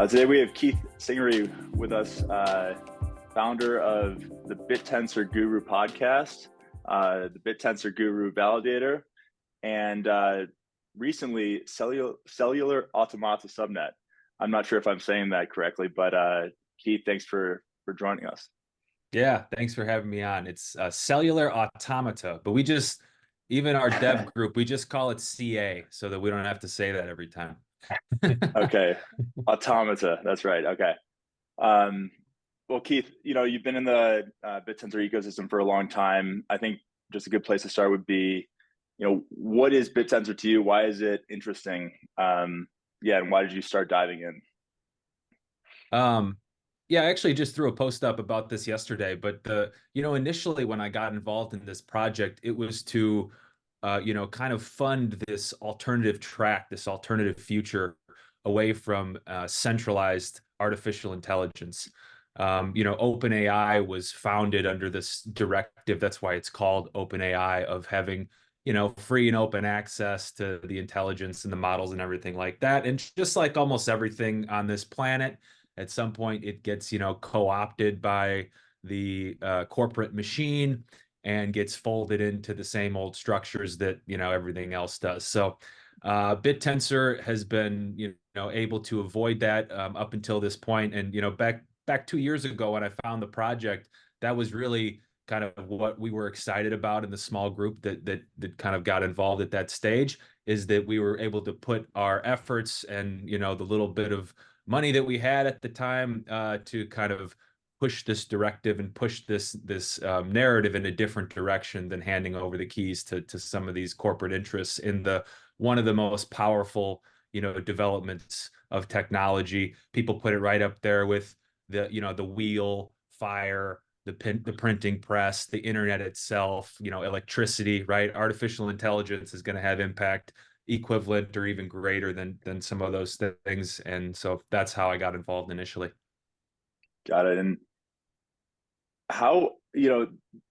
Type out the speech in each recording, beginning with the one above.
Today we have Keith Singery with us, founder of the Bittensor Guru podcast, the Bittensor Guru validator, and recently Cellular Automata subnet. I'm not sure if I'm saying that correctly, but Keith, thanks for joining us. Yeah, thanks for having me on. It's Cellular Automata, but even our dev group, we just call it CA so that we don't have to say that every time. Okay, Automata, that's right. Okay. Um, well, Keith, you've been in the Bittensor ecosystem for a long time. I think just a good place to start would be, what is Bittensor to you? Why is it interesting? Yeah, and why did you start diving in? Yeah, I actually just threw a post up about this yesterday, but initially when I got involved in this project, it was to, kind of fund this alternative track, this alternative future away from centralized artificial intelligence. OpenAI was founded under this directive. That's why it's called OpenAI, of having, free and open access to the intelligence and the models and everything like that. And just like almost everything on this planet, at some point it gets, co-opted by the corporate machine and gets folded into the same old structures that, everything else does. So Bittensor has been, able to avoid that up until this point. And, back 2 years ago when I found the project, that was really kind of what we were excited about in the small group that kind of got involved at that stage, is that we were able to put our efforts and, the little bit of money that we had at the time to kind of push this directive and push this narrative in a different direction than handing over the keys to some of these corporate interests in the one of the most powerful, developments of technology. People put it right up there with the wheel, fire, the printing press, the internet itself, electricity, right? Artificial intelligence is going to have impact equivalent or even greater than some of those things. And so that's how I got involved initially. Got it. And how, a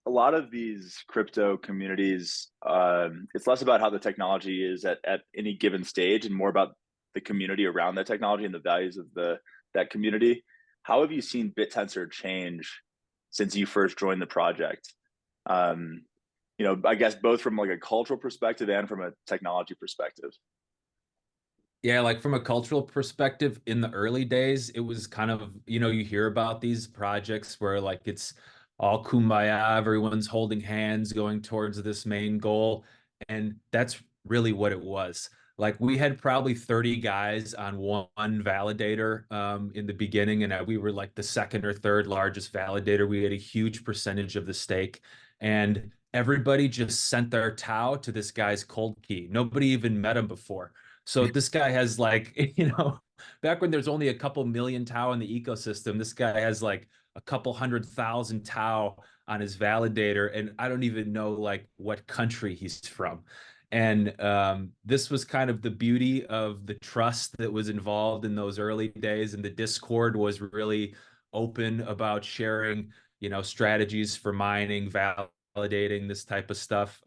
lot of these crypto communities, it's less about how the technology is at any given stage and more about the community around that technology and the values of that community. How have you seen Bittensor change since you first joined the project? I guess both from like a cultural perspective and from a technology perspective. Yeah, like from a cultural perspective, in the early days, it was kind of, you hear about these projects where like it's all kumbaya, everyone's holding hands going towards this main goal. And that's really what it was. Like we had probably 30 guys on one validator in the beginning, and we were like the second or third largest validator. We had a huge percentage of the stake, and everybody just sent their Tau to this guy's cold key. Nobody even met him before. So this guy has like, back when there's only a couple million Tau in the ecosystem, this guy has like a couple 100,000 Tau on his validator, and I don't even know like what country he's from. And this was kind of the beauty of the trust that was involved in those early days. And the Discord was really open about sharing, strategies for mining, validating this type of stuff.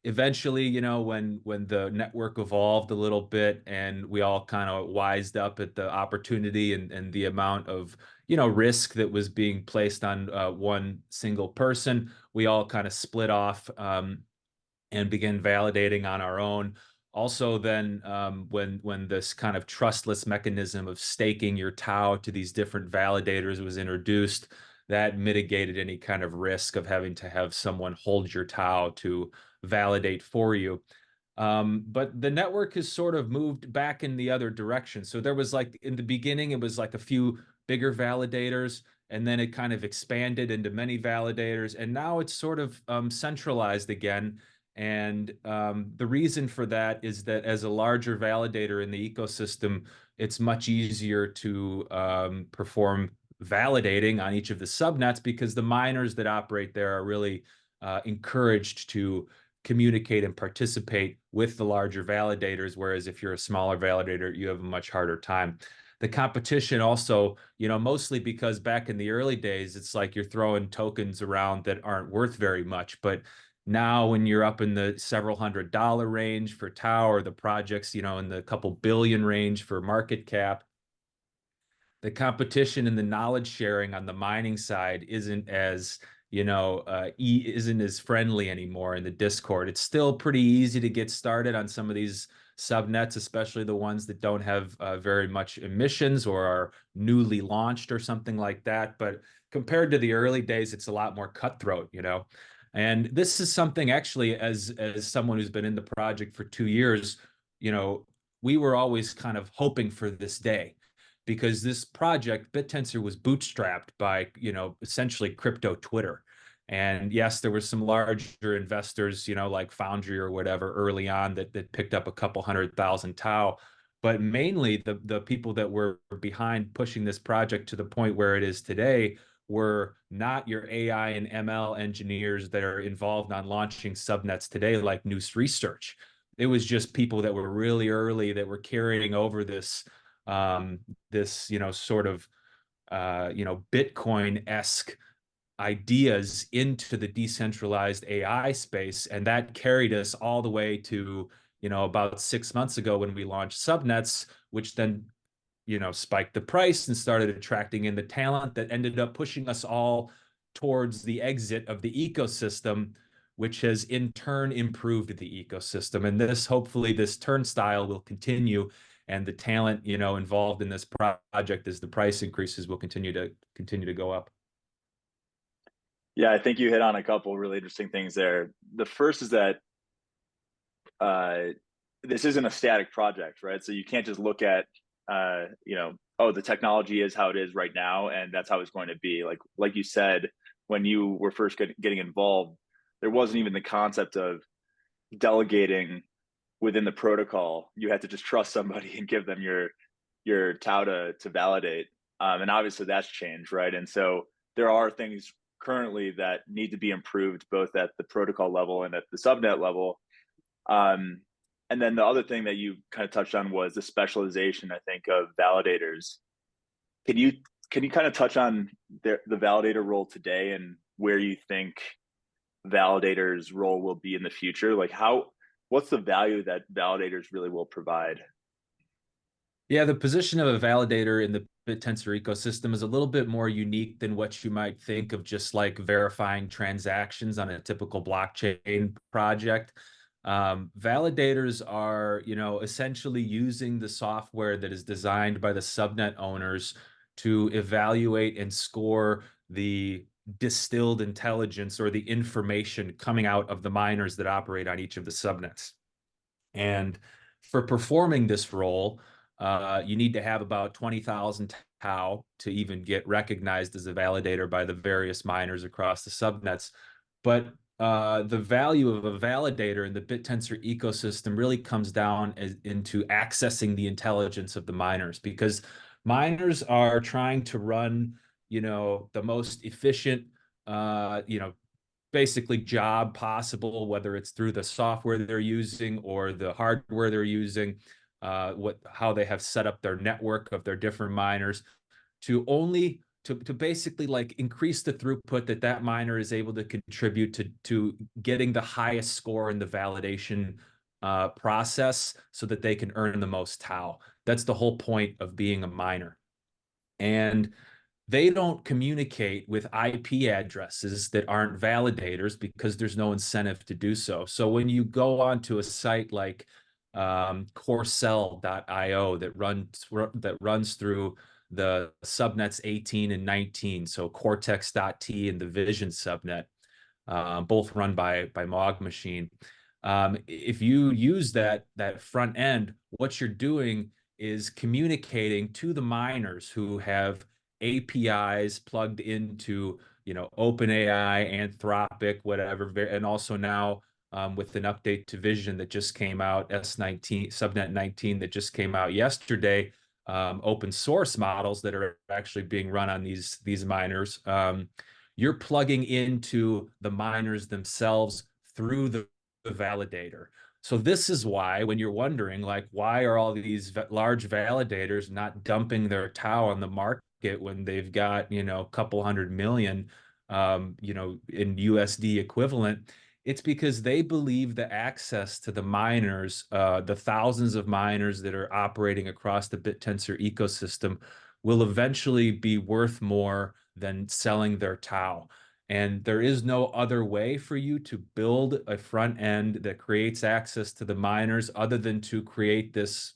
Eventually, when the network evolved a little bit and we all kind of wised up at the opportunity and the amount of, risk that was being placed on one single person, we all kind of split off and began validating on our own. Also, then when this kind of trustless mechanism of staking your Tau to these different validators was introduced, that mitigated any kind of risk of having to have someone hold your Tau to validate for you. But the network has sort of moved back in the other direction. So there was like in the beginning, it was like a few bigger validators, and then it kind of expanded into many validators, and now it's sort of centralized again. And the reason for that is that as a larger validator in the ecosystem, it's much easier to perform validating on each of the subnets because the miners that operate there are really encouraged to communicate and participate with the larger validators, whereas if you're a smaller validator, you have a much harder time. The competition also, mostly because back in the early days, it's like you're throwing tokens around that aren't worth very much. But now when you're up in the several $100 range for Tau, or the projects, in the couple billion range for market cap, the competition and the knowledge sharing on the mining side isn't as, isn't as friendly anymore in the Discord. It's still pretty easy to get started on some of these subnets, especially the ones that don't have very much emissions or are newly launched or something like that. But compared to the early days, it's a lot more cutthroat. And this is something actually, as someone who's been in the project for 2 years, you know, we were always kind of hoping for this day, because this project, Bittensor, was bootstrapped by, essentially crypto Twitter. And yes, there were some larger investors, like Foundry or whatever early on that picked up a couple 100,000 tau. But mainly the people that were behind pushing this project to the point where it is today were not your AI and ML engineers that are involved on launching subnets today, like Noose Research. It was just people that were really early that were carrying over this sort of Bitcoin-esque ideas into the decentralized AI space, and that carried us all the way to about 6 months ago when we launched subnets, which then spiked the price and started attracting in the talent that ended up pushing us all towards the exit of the ecosystem, which has in turn improved the ecosystem. And hopefully this turnstile will continue, and the talent involved in this project, as the price increases, will continue to go up. Yeah, I think you hit on a couple really interesting things there. The first is that uh, this isn't a static project, right? So you can't just look at, oh, the technology is how it is right now, and that's how it's going to be. Like you said, when you were first getting involved, there wasn't even the concept of delegating within the protocol. You had to just trust somebody and give them your tau to validate. And obviously that's changed, right? And so there are things currently that need to be improved both at the protocol level and at the subnet level. And then the other thing that you kind of touched on was the specialization, I think, of validators. Can you kind of touch on the validator role today and where you think validators' role will be in the future? Like what's the value that validators really will provide? Yeah, the position of a validator in the Bittensor ecosystem is a little bit more unique than what you might think of, just like verifying transactions on a typical blockchain project. Validators are, essentially using the software that is designed by the subnet owners to evaluate and score the distilled intelligence or the information coming out of the miners that operate on each of the subnets. And for performing this role, you need to have about 20,000 tau to even get recognized as a validator by the various miners across the subnets. But the value of a validator in the Bittensor ecosystem really comes down into accessing the intelligence of the miners, because miners are trying to run, the most efficient, basically job possible, whether it's through the software they're using or the hardware they're using, how they have set up their network of their different miners to basically like increase the throughput that miner is able to contribute to getting the highest score in the validation process, so that they can earn the most tau. That's the whole point of being a miner. And they don't communicate with IP addresses that aren't validators, because there's no incentive to do so. So when you go onto a site like Corcel.io that runs through the subnets 18 and 19, so Cortex.t and the Vision subnet, both run by Mog Machine. If you use that front end, what you're doing is communicating to the miners who have APIs plugged into, OpenAI, Anthropic, whatever, and also now with an update to Vision that just came out, S19, subnet 19, that just came out yesterday, open source models that are actually being run on these miners. You're plugging into the miners themselves through the validator. So this is why, when you're wondering, like, why are all these large validators not dumping their tau on the market when they've got, a couple 100 million, in USD equivalent? It's because they believe the access to the miners, the thousands of miners that are operating across the Bittensor ecosystem, will eventually be worth more than selling their Tau. And there is no other way for you to build a front end that creates access to the miners other than to create this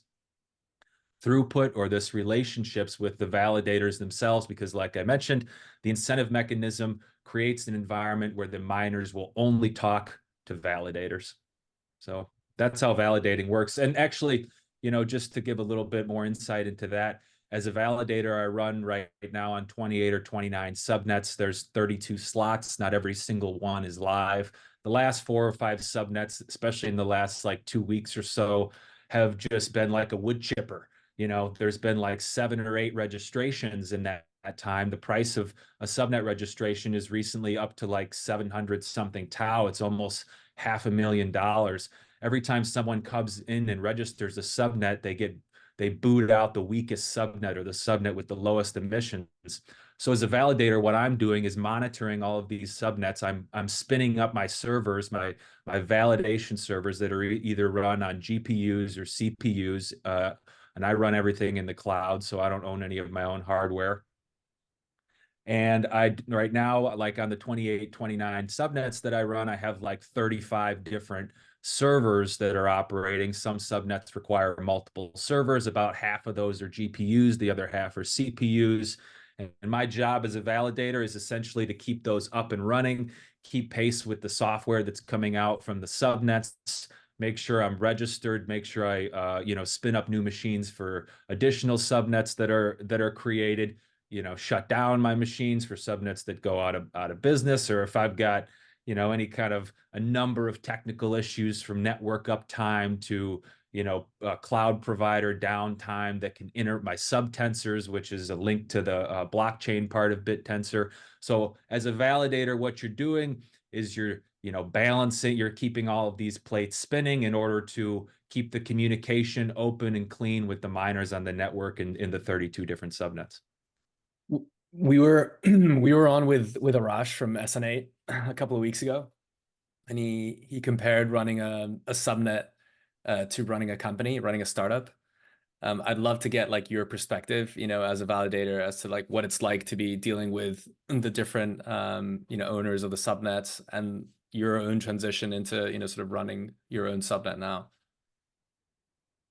throughput or this relationships with the validators themselves, because like I mentioned, the incentive mechanism creates an environment where the miners will only talk to validators. So that's how validating works. And actually, just to give a little bit more insight into that, as a validator, I run right now on 28 or 29 subnets. There's 32 slots. Not every single one is live. The last 4 or 5 subnets, especially in the last like 2 weeks or so, have just been like a wood chipper. There's been like 7 or 8 registrations in that time. The price of a subnet registration is recently up to like 700 something Tau. It's almost $500,000. Every time someone comes in and registers a subnet, they boot out the weakest subnet or the subnet with the lowest emissions. So as a validator, what I'm doing is monitoring all of these subnets. I'm spinning up my servers, my validation servers that are either run on GPUs or CPUs, and I run everything in the cloud, so I don't own any of my own hardware. And right now, like on the 28, 29 subnets that I run, I have like 35 different servers that are operating. Some subnets require multiple servers. About half of those are GPUs, the other half are CPUs. And my job as a validator is essentially to keep those up and running, keep pace with the software that's coming out from the subnets, make sure I'm registered, make sure I spin up new machines for additional subnets that are created, shut down my machines for subnets that go out of business, or if I've got, any kind of a number of technical issues from network uptime to, cloud provider downtime that can enter my subtensors, which is a link to the blockchain part of Bittensor. So as a validator, what you're doing is you're balancing, you're keeping all of these plates spinning in order to keep the communication open and clean with the miners on the network and in the 32 different subnets. We were we were on with Arash from SN8 a couple of weeks ago, and he compared running a subnet to running a company, running a startup. I'd love to get like your perspective, as a validator, as to like what it's like to be dealing with the different owners of the subnets and your own transition into sort of running your own subnet now.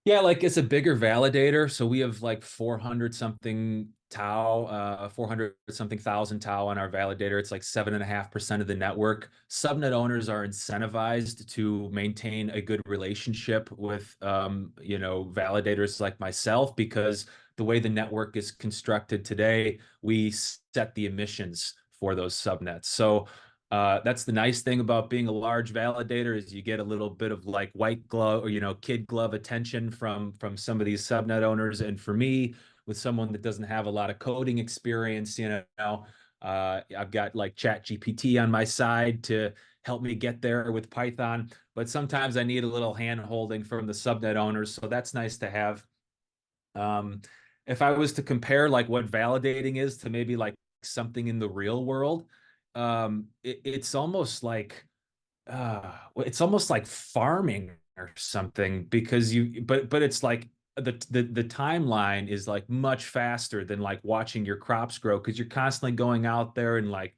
Yeah, like it's a bigger validator. So we have like 400 something Tau, 400 something thousand Tau on our validator. It's like 7.5% of the network. Subnet owners are incentivized to maintain a good relationship with, validators like myself, because the way the network is constructed today, we set the emissions for those subnets. So that's the nice thing about being a large validator, is you get a little bit of like white glove or kid glove attention from some of these subnet owners. And for me, with someone that doesn't have a lot of coding experience, I've got like ChatGPT on my side to help me get there with Python, but sometimes I need a little hand holding from the subnet owners, so that's nice to have. If I was to compare like what validating is to maybe like something in the real world, it's almost like farming or something, because but it's like the timeline is like much faster than like watching your crops grow, because you're constantly going out there and like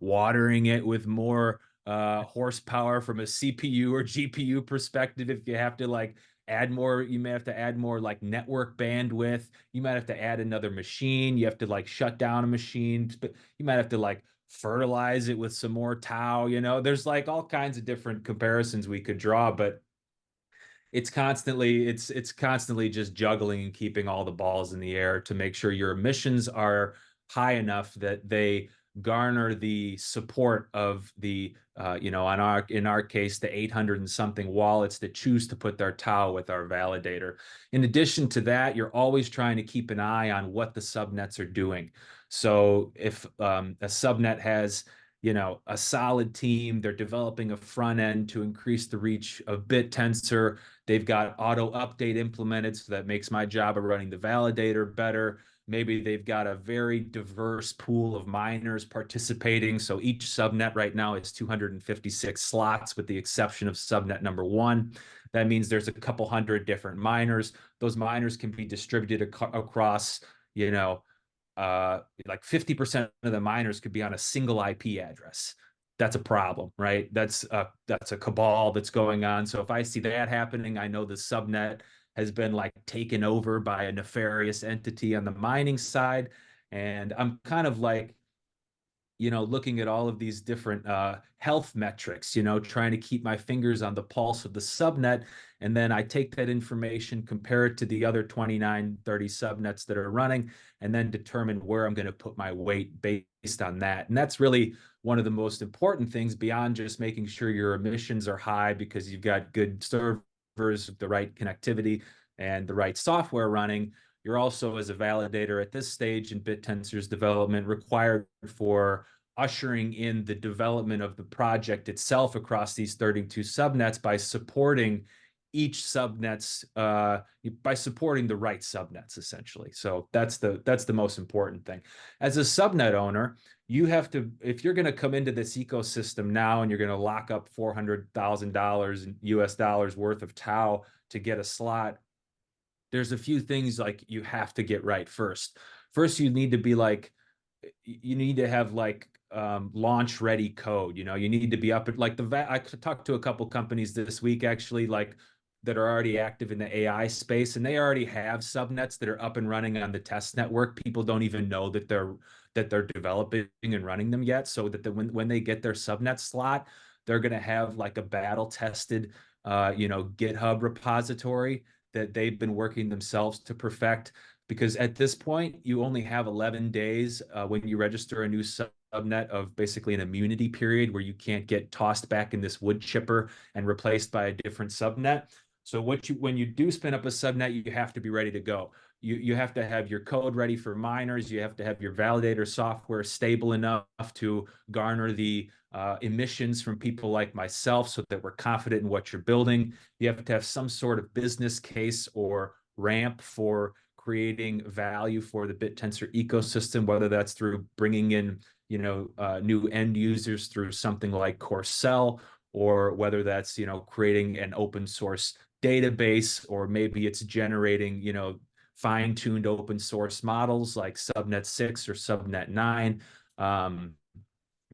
watering it with more horsepower from a CPU or GPU perspective. If you have to like add more, you may have to add more like network bandwidth, you might have to add another machine, you have to like shut down a machine, but you might have to like fertilize it with some more Tau. There's like all kinds of different comparisons we could draw, but it's constantly just juggling and keeping all the balls in the air to make sure your emissions are high enough that they garner the support of the in our case, the 800 and something wallets that choose to put their Tau with our validator. In addition to that, you're always trying to keep an eye on what the subnets are doing. So if a subnet has a solid team, they're developing a front end to increase the reach of Bittensor, they've got auto update implemented, so that makes my job of running the validator better. Maybe they've got a very diverse pool of miners participating. So each subnet right now is 256 slots, with the exception of subnet number 1. That means there's a couple hundred different miners. Those miners can be distributed across you know, like 50% of the miners could be on a single IP address. That's a problem, right? That's a cabal that's going on. So if I see that happening, I know the subnet has been like taken over by a nefarious entity on the mining side. And I'm kind of like, looking at all of these different health metrics, trying to keep my fingers on the pulse of the subnet. And then I take that information, compare it to the other 29, 30 subnets that are running, and then determine where I'm going to put my weight based on that. And that's really one of the most important things beyond just making sure your emissions are high because you've got good servers, the right connectivity, and the right software running. You're also, as a validator at this stage in Bittensor's development, required for ushering in the development of the project itself across these 32 subnets by supporting each subnets, by supporting the right subnets, essentially. So that's the most important thing. As a subnet owner, you have to, if you're going to come into this ecosystem now and you're going to lock up $400,000 in US dollars worth of tau to get a slot, there's a few things like you have to get right first. First, you need to be like, you need to have like launch ready code. You need to be up at like I talked to a couple companies this week actually, like that are already active in the AI space, and they already have subnets that are up and running on the test network. People don't even know that they're developing and running them yet, so that when they get their subnet slot, they're going to have like a battle tested GitHub repository that they've been working themselves to perfect. Because at this point, you only have 11 days when you register a new subnet of basically an immunity period where you can't get tossed back in this wood chipper and replaced by a different subnet. So when you do spin up a subnet, you have to be ready to go. You have to have your code ready for miners. You have to have your validator software stable enough to garner the emissions from people like myself so that we're confident in what you're building. You have to have some sort of business case or ramp for creating value for the Bittensor ecosystem, whether that's through bringing in new end users through something like Corcel, or whether that's creating an open source database, or maybe it's generating fine-tuned open source models like subnet 6 or subnet 9.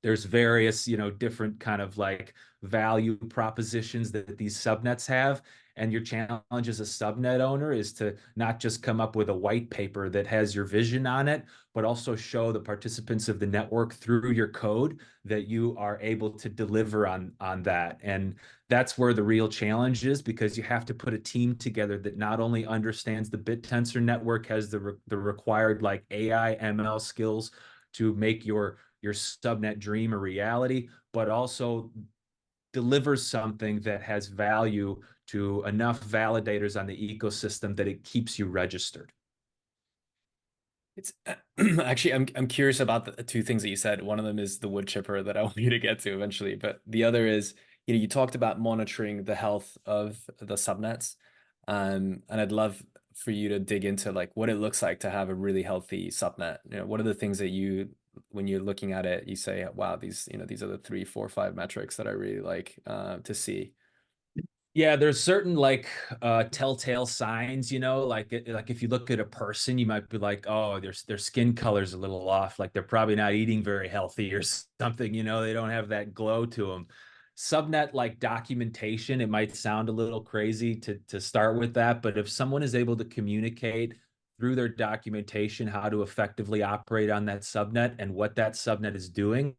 There's various different kind of like value propositions that these subnets have, and your challenge as a subnet owner is to not just come up with a white paper that has your vision on it, but also show the participants of the network through your code that you are able to deliver on that. And that's where the real challenge is, because you have to put a team together that not only understands the Bittensor network, has the required like AI ML skills to make your subnet dream a reality, but also delivers something that has value to enough validators on the ecosystem that it keeps you registered. It's actually, I'm curious about the two things that you said. One of them is the wood chipper that I want you to get to eventually, but the other is, you talked about monitoring the health of the subnets, and I'd love for you to dig into like what it looks like to have a really healthy subnet. What are the things that when you're looking at it, you say, wow, these are the 3, 4, 5 metrics that I really like to see. Yeah, there's certain like telltale signs, like if you look at a person, you might be like, oh, their skin color's a little off, like they're probably not eating very healthy or something, they don't have that glow to them. Subnet like documentation, it might sound a little crazy to start with that, but if someone is able to communicate through their documentation how to effectively operate on that subnet and what that subnet is doing,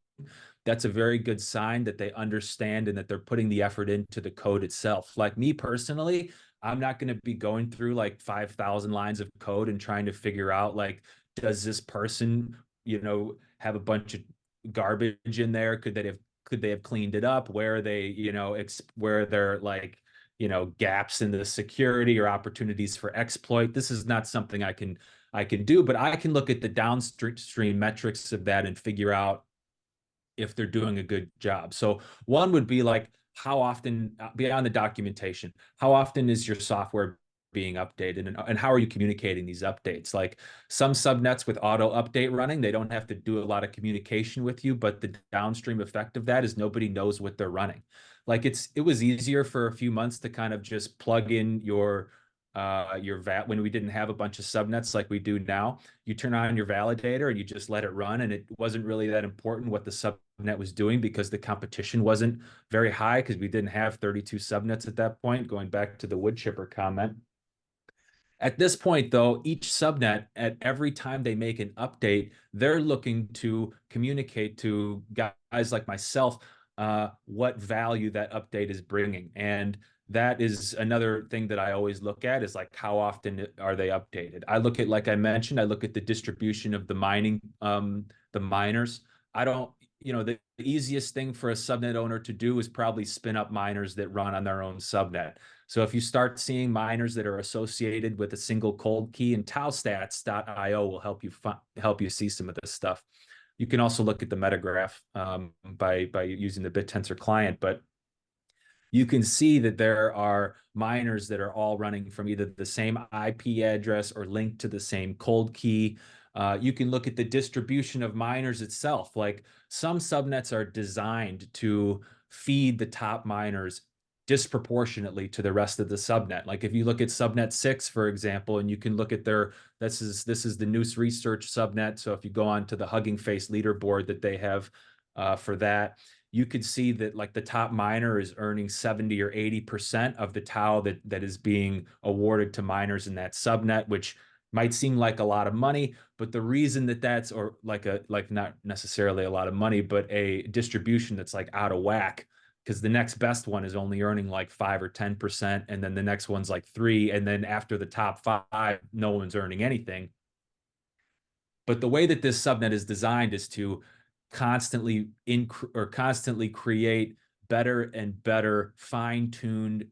that's a very good sign that they understand and that they're putting the effort into the code itself. Like me personally, I'm not going to be going through like 5,000 lines of code and trying to figure out like, does this person, have a bunch of garbage in there? Could they have cleaned it up? Where are they, where they're like, gaps in the security or opportunities for exploit? This is not something I can do, but I can look at the downstream metrics of that and figure out if they're doing a good job. So one would be like, how often, beyond the documentation, how often is your software being updated, and how are you communicating these updates? Like some subnets with auto update running, they don't have to do a lot of communication with you, but the downstream effect of that is nobody knows what they're running. Like it was easier for a few months to kind of just plug in your when we didn't have a bunch of subnets like we do now, you turn on your validator and you just let it run, and it wasn't really that important what the subnet was doing because the competition wasn't very high because we didn't have 32 subnets at that point, going back to the wood chipper comment. At this point, though, each subnet, at every time they make an update, they're looking to communicate to guys like myself what value that update is bringing. And that is another thing that I always look at, is like, how often are they updated? I look at, like I mentioned, I look at the distribution of the miners. I don't, the easiest thing for a subnet owner to do is probably spin up miners that run on their own subnet. So if you start seeing miners that are associated with a single cold key, and taostats.io will help you see some of this stuff. You can also look at the metagraph by using the Bittensor client, but you can see that there are miners that are all running from either the same IP address or linked to the same cold key. You can look at the distribution of miners itself. Like, some subnets are designed to feed the top miners disproportionately to the rest of the subnet. Like, if you look at subnet 6, for example, and you can look at this is the Noose Research subnet. So if you go on to the Hugging Face leaderboard that they have for that, you could see that, like, the top miner is earning 70 or 80% of the tau that is being awarded to miners in that subnet, which might seem like a lot of money, but the reason that's, or like not necessarily a lot of money, but a distribution that's like out of whack, because the next best one is only earning like 5 or 10%, and then the next one's like 3, and then after the top 5, no one's earning anything. But the way that this subnet is designed is to constantly create better and better fine-tuned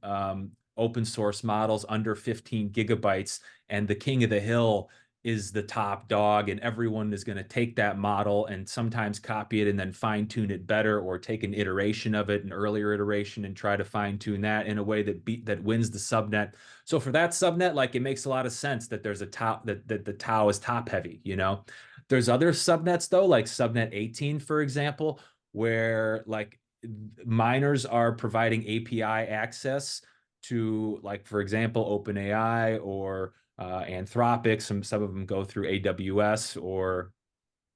open source models under 15 gigabytes, and the king of the hill is the top dog, and everyone is going to take that model and sometimes copy it and then fine-tune it better, or take an iteration of it, an earlier iteration, and try to fine-tune that in a way that wins the subnet. So for that subnet, like, it makes a lot of sense that there's a top, that the tau is top heavy. There's other subnets, though, like subnet 18, for example, where, like, miners are providing API access to, like, for example, OpenAI or Anthropic. Some of them go through AWS or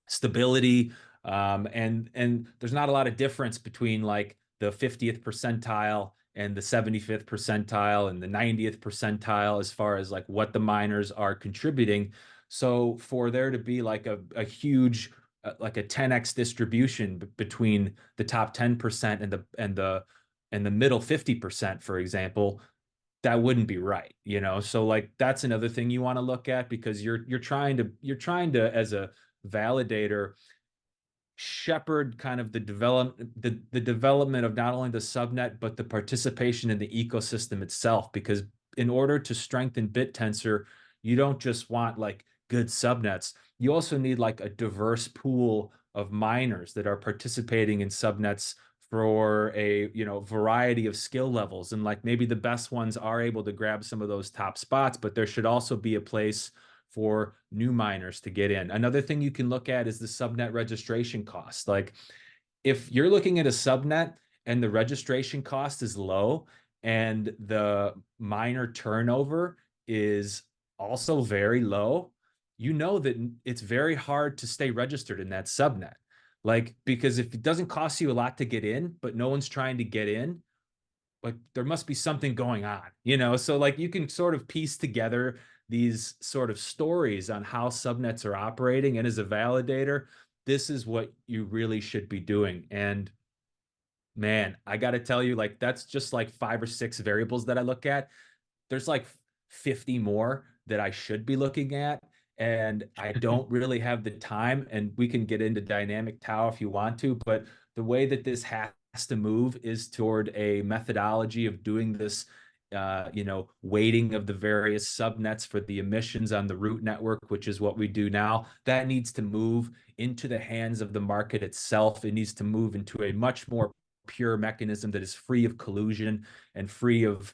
Stability. And there's not a lot of difference between, like, the 50th percentile and the 75th percentile and the 90th percentile as far as, like, what the miners are contributing. So for there to be like a huge like a 10x distribution between the top 10% and the middle 50%, for example, that wouldn't be right. So, like, that's another thing you want to look at, because you're trying to, as a validator, shepherd kind of the development of not only the subnet but the participation in the ecosystem itself. Because in order to strengthen Bittensor, you don't just want, like, good subnets. You also need, like, a diverse pool of miners that are participating in subnets for a variety of skill levels, and, like, maybe the best ones are able to grab some of those top spots, but there should also be a place for new miners to get in. Another thing you can look at is the subnet registration cost. Like, if you're looking at a subnet and the registration cost is low and the miner turnover is also very low, that it's very hard to stay registered in that subnet. Like, because if it doesn't cost you a lot to get in, but no one's trying to get in, like, there must be something going on. So, like, you can sort of piece together these sort of stories on how subnets are operating, and as a validator, this is what you really should be doing. And man, I got to tell you, like, that's just like 5 or 6 variables that I look at. There's like 50 more that I should be looking at, and I don't really have the time. And we can get into dynamic tau if you want to, but the way that this has to move is toward a methodology of doing this, weighting of the various subnets for the emissions on the root network, which is what we do now. That needs to move into the hands of the market itself. It needs to move into a much more pure mechanism that is free of collusion and free of,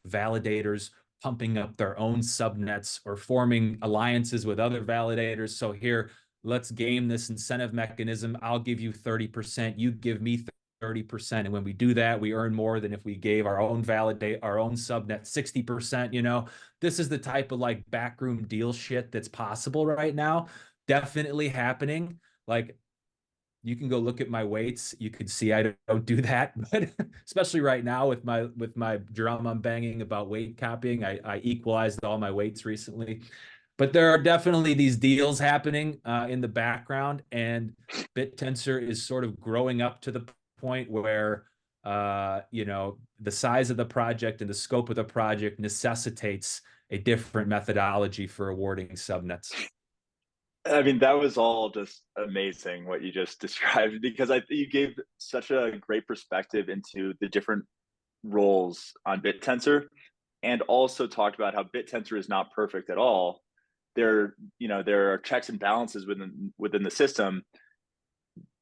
validators pumping up their own subnets or forming alliances with other validators. So here, let's game this incentive mechanism. I'll give you 30%, you give me 30%. And when we do that, we earn more than if we gave our own subnet 60%. You know, this is the type of like backroom deal shit that's possible right now. Definitely happening. Like, you can go look at my weights. You can see I don't do that, but especially right now with my drum I'm banging about weight copying, I equalized all my weights recently. But there are definitely these deals happening in the background, and Bittensor is sort of growing up to the point where you know, the size of the project and the scope of the project necessitates a different methodology for awarding subnets. I mean, that was all just amazing what you just described, because you gave such a great perspective into the different roles on Bittensor, and also talked about how Bittensor is not perfect at all. There are checks and balances within the system.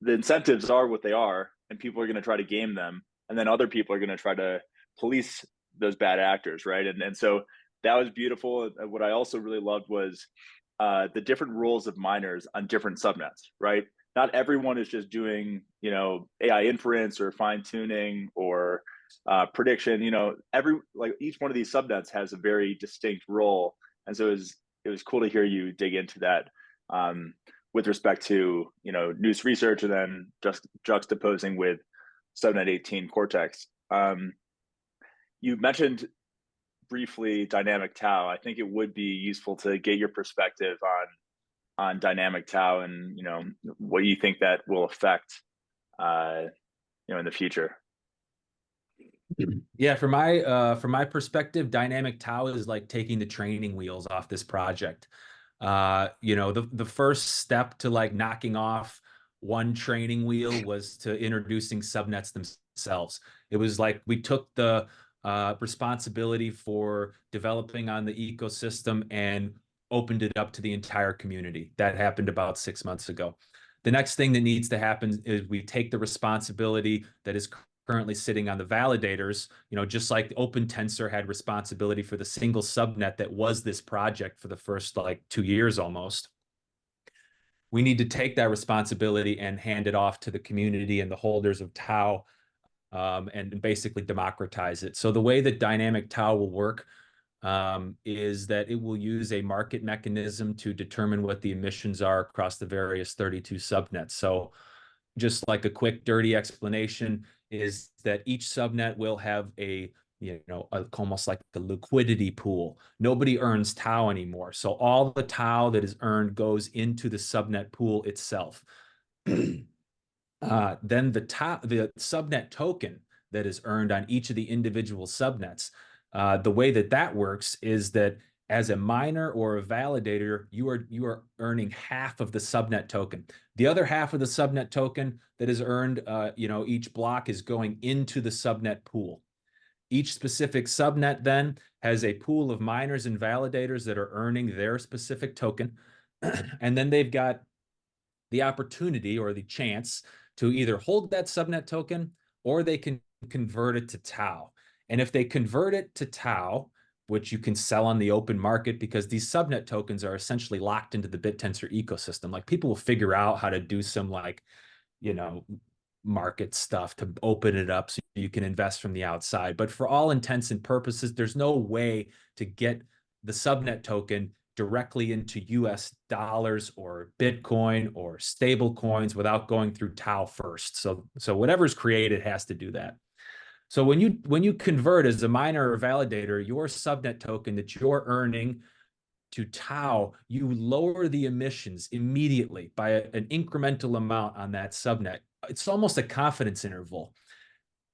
The incentives are what they are, and people are going to try to game them, and then other people are going to try to police those bad actors, right? And so that was beautiful. What I also really loved was the different roles of miners on different subnets, right? Not everyone is just doing, AI inference or fine tuning or prediction. Each one of these subnets has a very distinct role, and so it was cool to hear you dig into that with respect to news research, and then just juxtaposing with subnet 18 Cortex. You mentioned briefly dynamic tau. I think it would be useful to get your perspective on dynamic tau, and what you think that will affect in the future. Yeah, from my perspective, dynamic tau is like taking the training wheels off this project. The first step to like knocking off one training wheel was to introducing subnets themselves. It was like we took the responsibility for developing on the ecosystem and opened it up to the entire community. That happened about 6 months ago. The next thing that needs to happen is we take the responsibility that is currently sitting on the validators, just like OpenTensor had responsibility for the single subnet that was this project for the first like 2 years almost. We need to take that responsibility and hand it off to the community and the holders of tau, and basically democratize it. So the way that dynamic tau will work is that it will use a market mechanism to determine what the emissions are across the various 32 subnets. So just like a quick, dirty explanation is that each subnet will have almost like the liquidity pool. Nobody earns tau anymore. So all the tau that is earned goes into the subnet pool itself. Then the subnet token that is earned on each of the individual subnets, the way that works is that as a miner or a validator, you are earning half of the subnet token. The other half of the subnet token that is earned, each block is going into the subnet pool. Each specific subnet then has a pool of miners and validators that are earning their specific token. And then they've got the opportunity or the chance to either hold that subnet token or they can convert it to tau. And if they convert it to tau, which you can sell on the open market, because these subnet tokens are essentially locked into the Bittensor ecosystem. Like, people will figure out how to do some market stuff to open it up so you can invest from the outside. But for all intents and purposes, there's no way to get the subnet token directly into US dollars or Bitcoin or stable coins without going through tau first. So whatever's created has to do that. So when you convert as a miner or validator, your subnet token that you're earning to tau, you lower the emissions immediately by an incremental amount on that subnet. It's almost a confidence interval.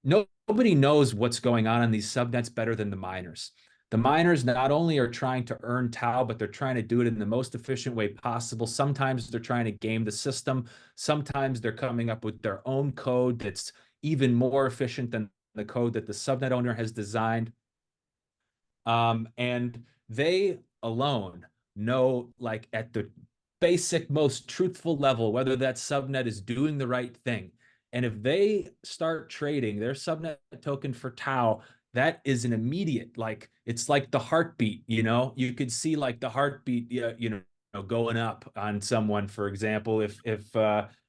Nobody knows what's going on in these subnets better than the miners. The miners not only are trying to earn tau, but they're trying to do it in the most efficient way possible. Sometimes they're trying to game the system. Sometimes they're coming up with their own code that's even more efficient than the code that the subnet owner has designed. And they alone know, like, at the basic, most truthful level, whether that subnet is doing the right thing. And if they start trading their subnet token for tau, that is an immediate, like, it's like the heartbeat, you could see like the heartbeat, going up on someone, for example, if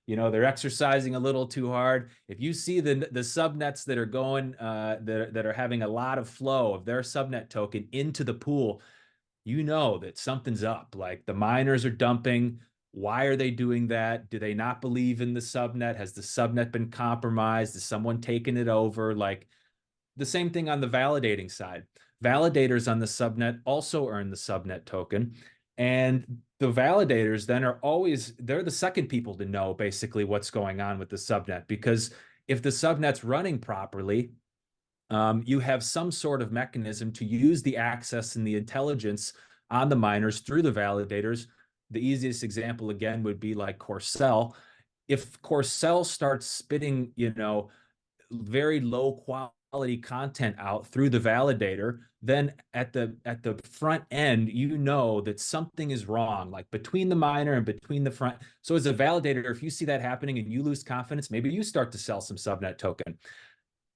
You know, they're exercising a little too hard. If you see the subnets that are going, that are having a lot of flow of their subnet token into the pool, you know that something's up. Like the miners are dumping. Why are they doing that? Do they not believe in the subnet? Has the subnet been compromised? Is someone taking it over? Like the same thing on the validating side. Validators on the subnet also earn the subnet token. And the validators then are always, they're the second people to know basically what's going on with the subnet, because if the subnet's running properly, you have some sort of mechanism to use the access and the intelligence on the miners through the validators. The easiest example, again, would be like Corcel. If Corcel starts spitting, you know, very low quality content out through the validator, then at the front end, you know that something is wrong, like between the miner and between the front. So as a validator, if you see that happening and you lose confidence, maybe you start to sell some subnet token.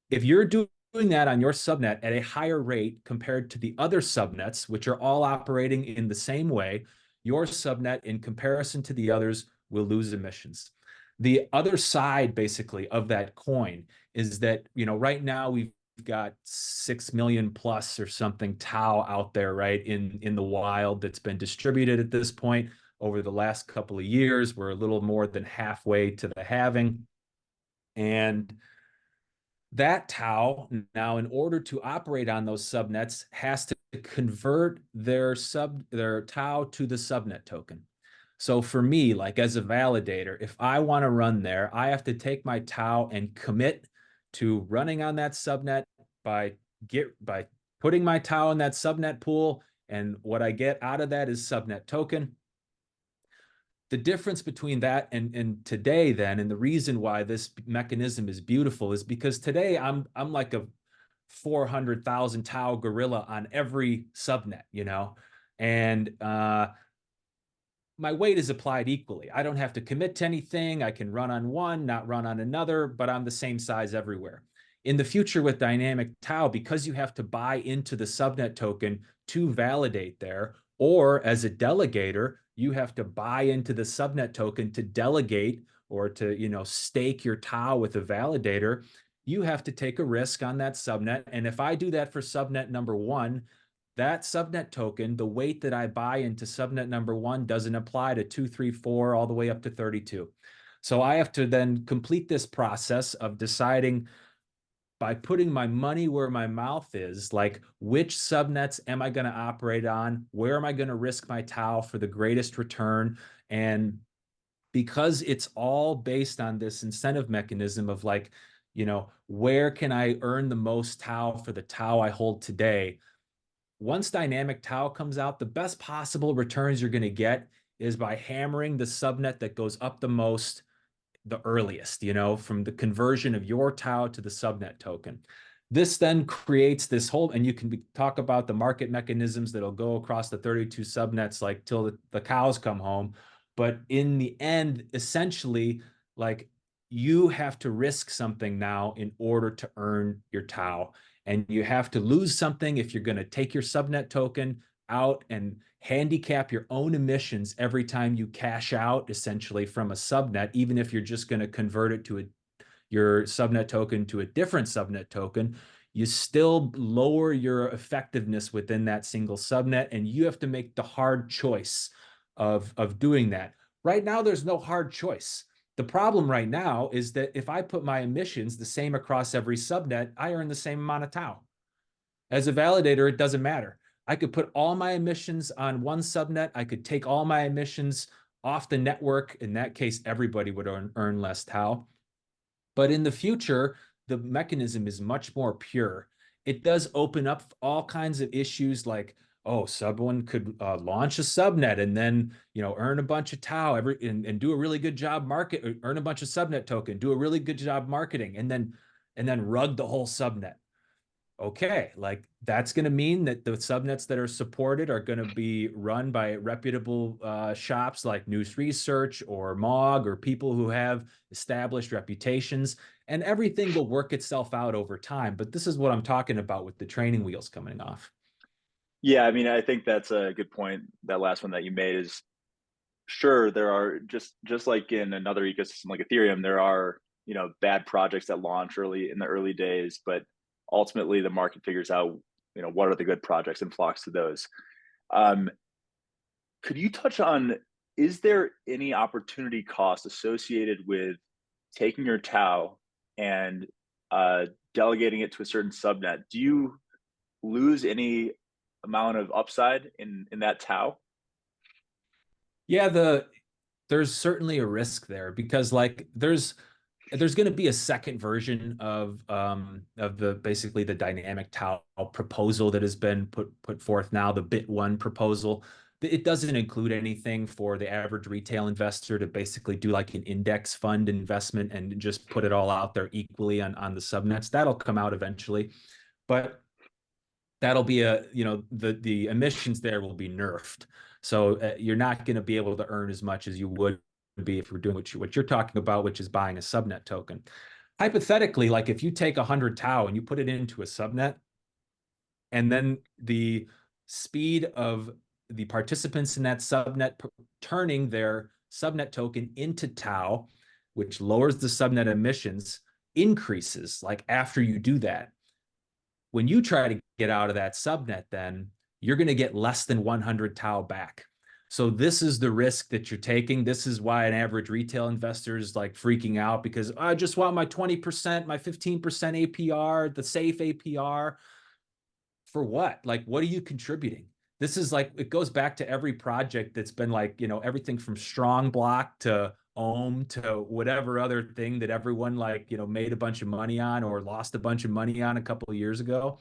If you're doing that on your subnet at a higher rate compared to the other subnets, which are all operating in the same way, your subnet in comparison to the others will lose emissions. The other side, basically, of that coin is that, you know, right now we've got 6 million plus or something tau out there, right, in the wild that's been distributed at this point. Over the last couple of years, we're a little more than halfway to the halving. And that tau now, in order to operate on those subnets, has to convert their tau to the subnet token. So for me, like as a validator, if I want to run there, I have to take my tau and commit to running on that subnet by putting my tau in that subnet pool, and what I get out of that is subnet token. The difference between that and today then, and the reason why this mechanism is beautiful, is because today I'm like a 400,000 tau gorilla on every subnet, you know, and my weight is applied equally. I don't have to commit to anything. I can run on one, not run on another, but I'm the same size everywhere. In the future with dynamic tau, because you have to buy into the subnet token to validate there, or as a delegator, you have to buy into the subnet token to delegate or to, you know, stake your tau with a validator, you have to take a risk on that subnet. And if I do that for subnet number one, that subnet token, the weight that I buy into subnet number one doesn't apply to 2, 3, 4, all the way up to 32. So I have to then complete this process of deciding, by putting my money where my mouth is, like which subnets am I going to operate on? Where am I going to risk my tau for the greatest return? And because it's all based on this incentive mechanism of like, you know, where can I earn the most tau for the tau I hold today? Once dynamic tau comes out, the best possible returns you're going to get is by hammering the subnet that goes up the most, the earliest, you know, from the conversion of your tau to the subnet token. This then creates this whole, and you can talk about the market mechanisms that'll go across the 32 subnets like till the cows come home. But in the end, essentially, like you have to risk something now in order to earn your tau. And you have to lose something if you're going to take your subnet token out and handicap your own emissions every time you cash out, essentially, from a subnet, even if you're just going to convert it to your subnet token to a different subnet token. You still lower your effectiveness within that single subnet, and you have to make the hard choice of doing that. Right now, there's no hard choice. The problem right now is that if I put my emissions the same across every subnet, I earn the same amount of tau. As a validator, it doesn't matter. I could put all my emissions on one subnet. I could take all my emissions off the network. In that case, everybody would earn less tau. But in the future, the mechanism is much more pure. It does open up all kinds of issues like, oh, someone could launch a subnet and then, you know, earn a bunch of tau and do a really good job earn a bunch of subnet token, do a really good job marketing, and then rug the whole subnet. Okay, like that's going to mean that the subnets that are supported are going to be run by reputable shops like News Research or MOG, or people who have established reputations, and everything will work itself out over time. But this is what I'm talking about with the training wheels coming off. Yeah, I mean, I think that's a good point. That last one that you made is sure, there are just like in another ecosystem like Ethereum, there are, bad projects that launch early in the early days, but ultimately the market figures out, what are the good projects and flocks to those. Um, could you touch on, is there any opportunity cost associated with taking your Tau and uh, delegating it to a certain subnet? Do you lose any amount of upside in that Tau? Yeah, there's certainly a risk there because like there's going to be a second version of the basically the dynamic Tau proposal that has been put forth now, the Bit1 proposal. It doesn't include anything for the average retail investor to basically do like an index fund investment and just put it all out there equally on the subnets. That'll come out eventually, but that'll be the emissions there will be nerfed. So you're not going to be able to earn as much as you would be if we're doing what you're talking about, which is buying a subnet token. Hypothetically, like if you take 100 Tau and you put it into a subnet, and then the speed of the participants in that subnet turning their subnet token into Tau, which lowers the subnet emissions, increases like after you do that. When you try to get out of that subnet, then you're going to get less than 100 Tau back. So this is the risk that you're taking. This is why an average retail investor is like freaking out because I just want my 20%, my 15% APR, the safe APR. For what? Like, what are you contributing? This is like, it goes back to every project that's been like, everything from strong block to Ohm to whatever other thing that everyone like, made a bunch of money on or lost a bunch of money on a couple of years ago.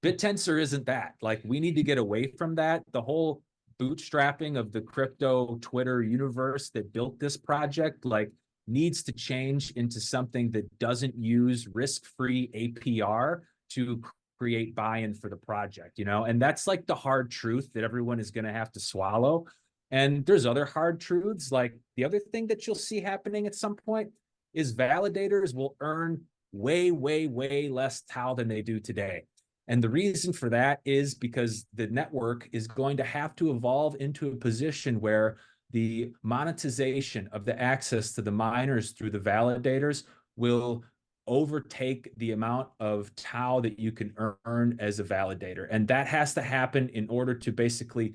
Bittensor isn't that. Like, we need to get away from that. The whole bootstrapping of the crypto Twitter universe that built this project, like, needs to change into something that doesn't use risk-free APR to create buy-in for the project, and that's like the hard truth that everyone is going to have to swallow. And there's other hard truths, like the other thing that you'll see happening at some point is validators will earn way, way, way less Tau than they do today. And the reason for that is because the network is going to have to evolve into a position where the monetization of the access to the miners through the validators will overtake the amount of Tau that you can earn as a validator. And that has to happen in order to basically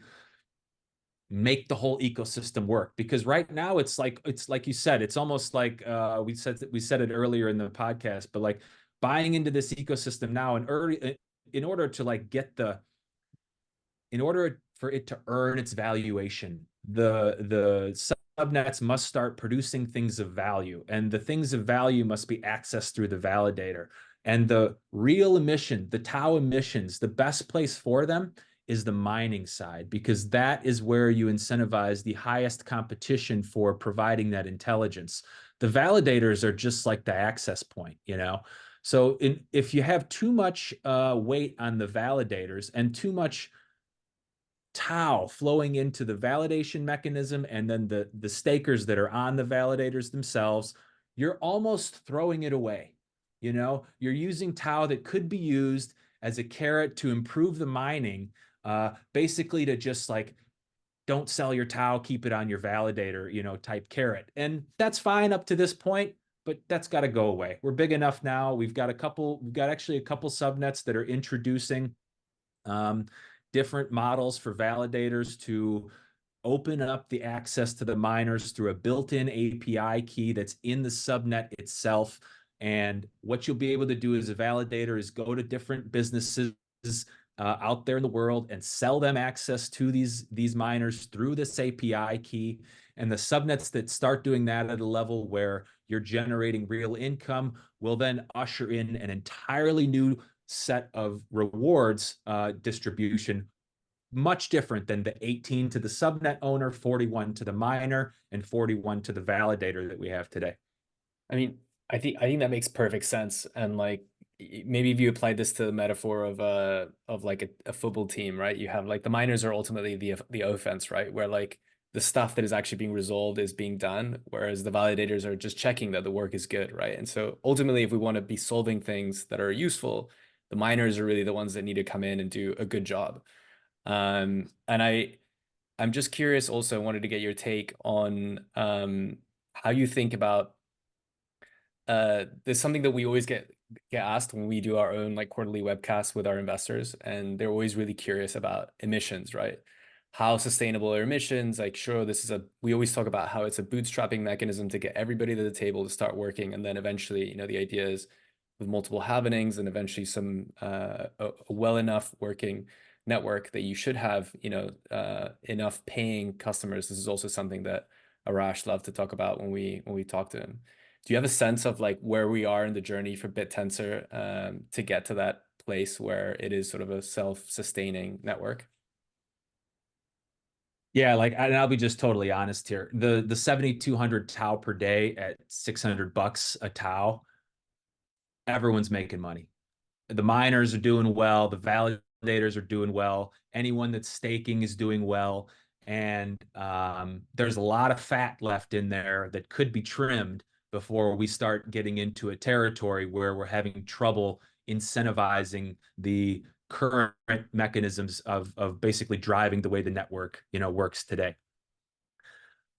make the whole ecosystem work. Because right now it's like you said, it's almost like we said it earlier in the podcast, but like buying into this ecosystem now and in order to like in order for it to earn its valuation, the subnets must start producing things of value, and the things of value must be accessed through the validator. And the real emission, the Tau emissions, the best place for them is the mining side, because that is where you incentivize the highest competition for providing that intelligence. The validators are just like the access point, So if you have too much weight on the validators and too much Tau flowing into the validation mechanism and then the stakers that are on the validators themselves, you're almost throwing it away. You're using Tau that could be used as a carrot to improve the mining, basically to just like, don't sell your Tau, keep it on your validator, type carrot. And that's fine up to this point, but that's got to go away. We're big enough now. We've got actually a couple subnets that are introducing different models for validators to open up the access to the miners through a built-in API key that's in the subnet itself. And what you'll be able to do as a validator is go to different businesses out there in the world and sell them access to these miners through this API key. And the subnets that start doing that at a level where you're generating real income will then usher in an entirely new set of rewards distribution, much different than the 18 to the subnet owner, 41 to the miner, and 41 to the validator that we have today. I mean, I think that makes perfect sense. And like, maybe if you applied this to the metaphor of like a football team, right? You have like the miners are ultimately the offense, right? Where like the stuff that is actually being resolved is being done, whereas the validators are just checking that the work is good, right? And so ultimately, if we want to be solving things that are useful, the miners are really the ones that need to come in and do a good job. And I'm just curious also, wanted to get your take on how you think about there's something that we always get asked when we do our own like quarterly webcasts with our investors, and they're always really curious about emissions, right? How sustainable are emissions? Like, sure, we always talk about how it's a bootstrapping mechanism to get everybody to the table to start working, and then eventually, the idea is with multiple happenings and eventually some a well enough working network that you should have, enough paying customers. This is also something that Arash loved to talk about when we talk to him. Do you have a sense of like where we are in the journey for Bittensor to get to that place where it is sort of a self-sustaining network? Yeah, like, and I'll be just totally honest here. The 7,200 tau per day at $600 a tau, everyone's making money. The miners are doing well, the validators are doing well, anyone that's staking is doing well, and there's a lot of fat left in there that could be trimmed before we start getting into a territory where we're having trouble incentivizing the current mechanisms of basically driving the way the network works today.